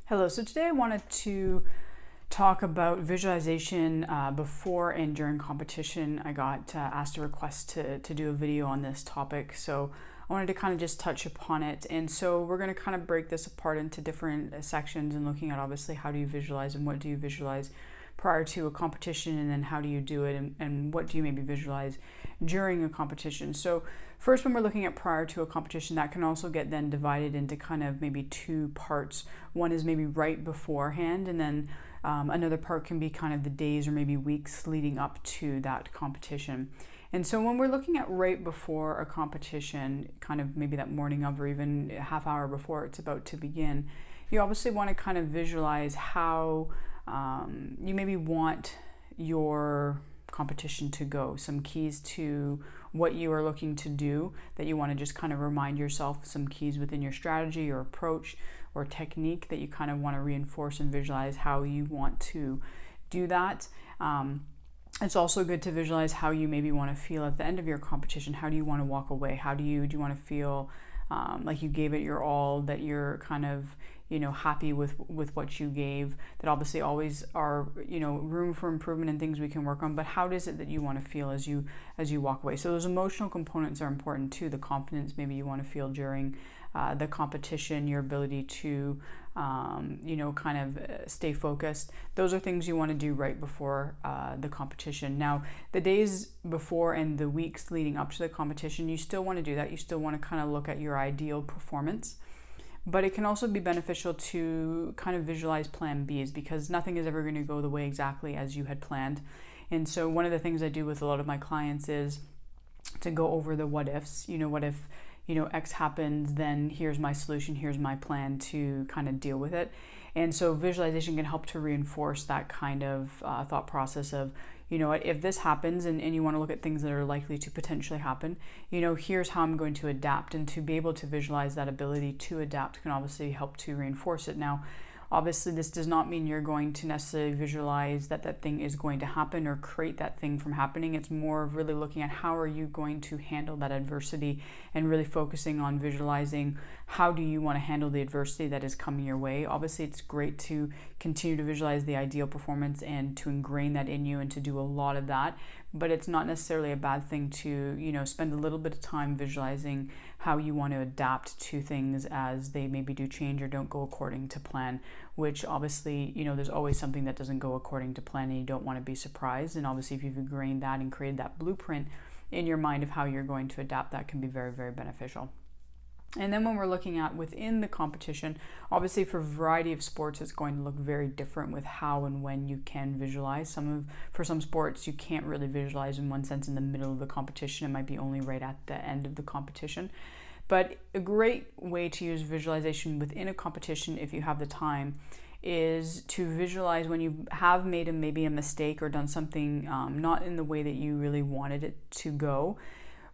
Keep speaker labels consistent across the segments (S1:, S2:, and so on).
S1: Hello, so today I wanted to talk about visualization before and during competition. I got asked a request to do a video on this topic, so I wanted to kind of just touch upon it. And so we're going to kind of break this apart into different sections and looking at obviously how do you visualize and what do you visualize prior to a competition, and then how do you do it, and what do you maybe visualize during a competition. So first, when we're looking at prior to a competition, that can also get then divided into kind of maybe two parts. One is maybe right beforehand, and then another part can be kind of the days or maybe weeks leading up to that competition. And so when we're looking at right before a competition, kind of maybe that morning of or even a half hour before it's about to begin, you obviously want to kind of visualize how you maybe want your competition to go, some keys to what you are looking to do that you want to just kind of remind yourself, some keys within your strategy or approach or technique that you kind of want to reinforce and visualize how you want to do that. It's also good to visualize how you maybe want to feel at the end of your competition. How do you want to walk away? Do you want to feel like you gave it your all, that you're kind of happy with what you gave? That obviously always are room for improvement and things we can work on, but how is it that you want to feel as you walk away? So those emotional components are important too. The confidence maybe you want to feel during the competition, your ability to kind of stay focused. Those are things you want to do right before the competition. Now, the days before and the weeks leading up to the competition, you still want to do that. You still want to kind of look at your ideal performance. But it can also be beneficial to kind of visualize plan Bs, because nothing is ever going to go the way exactly as you had planned. And so one of the things I do with a lot of my clients is to go over the what ifs. What if X happens, then here's my solution, here's my plan to kind of deal with it. And so visualization can help to reinforce that kind of thought process of, if this happens, and you want to look at things that are likely to potentially happen, here's how I'm going to adapt. And to be able to visualize that ability to adapt can obviously help to reinforce it. Now, obviously, this does not mean you're going to necessarily visualize that thing is going to happen or create that thing from happening. It's more of really looking at how are you going to handle that adversity, and really focusing on visualizing how do you want to handle the adversity that is coming your way. Obviously, it's great to continue to visualize the ideal performance and to ingrain that in you and to do a lot of that, but it's not necessarily a bad thing to spend a little bit of time visualizing how you want to adapt to things as they maybe do change or don't go according to plan, which obviously there's always something that doesn't go according to plan, and you don't want to be surprised. And obviously, if you've ingrained that and created that blueprint in your mind of how you're going to adapt, that can be very, very beneficial. And then when we're looking at within the competition, obviously for a variety of sports, it's going to look very different with how and when you can visualize. For some sports, you can't really visualize in one sense in the middle of the competition. It might be only right at the end of the competition. But a great way to use visualization within a competition, if you have the time, is to visualize when you have made maybe a mistake or done something not in the way that you really wanted it to go,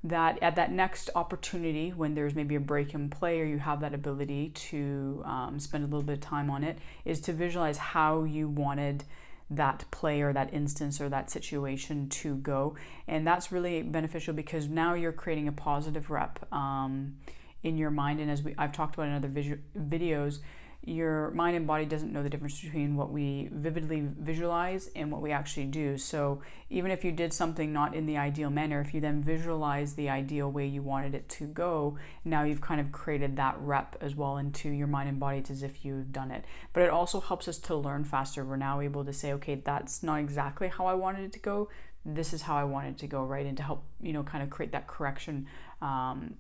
S1: that at that next opportunity, when there's maybe a break in play or you have that ability to spend a little bit of time on it, is to visualize how you wanted that play or that instance or that situation to go. And that's really beneficial because now you're creating a positive rep in your mind. And as I've talked about in other videos, your mind and body doesn't know the difference between what we vividly visualize and what we actually do. So even if you did something not in the ideal manner, if you then visualize the ideal way you wanted it to go, now you've kind of created that rep as well into your mind and body. It's as if you've done it. But it also helps us to learn faster. We're now able to say, okay, that's not exactly how I wanted it to go. This is how I want it to go, right? And to help, kind of create that correction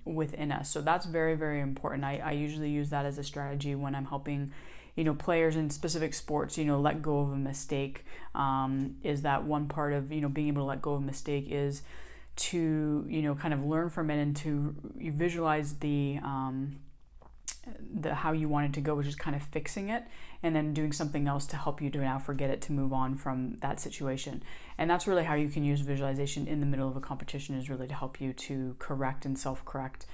S1: within us. So that's very, very important. I usually use that as a strategy when I'm helping, players in specific sports, let go of a mistake. Is that one part of, being able to let go of a mistake is to, kind of learn from it and to visualize the how you want it to go, which is kind of fixing it and then doing something else to help you to now forget it, to move on from that situation. And that's really how you can use visualization in the middle of a competition, is really to help you to correct and self-correct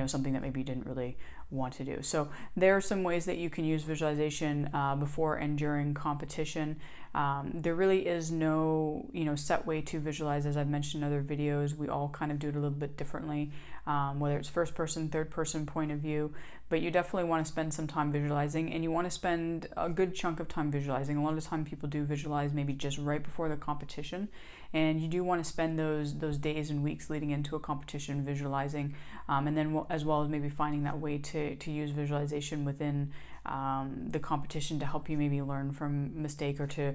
S1: something that maybe you didn't really want to do. So there are some ways that you can use visualization before and during competition. There really is no, set way to visualize. As I've mentioned in other videos, we all kind of do it a little bit differently, whether it's first person, third person point of view, but you definitely want to spend some time visualizing, and you want to spend a good chunk of time visualizing. A lot of the time people do visualize maybe just right before the competition, and you do want to spend those days and weeks leading into a competition visualizing, and then as well as maybe finding that way to use visualization within the competition to help you maybe learn from mistake, or to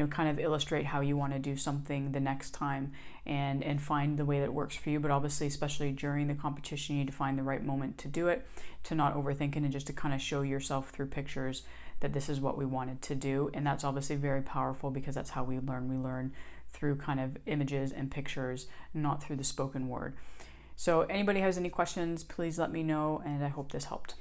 S1: kind of illustrate how you want to do something the next time, and find the way that works for you. But obviously, especially during the competition, you need to find the right moment to do it, to not overthink it, and just to kind of show yourself through pictures that this is what we wanted to do. And that's obviously very powerful, because that's how we learn through kind of images and pictures, not through the spoken word. So anybody has any questions, please let me know, and I hope this helped.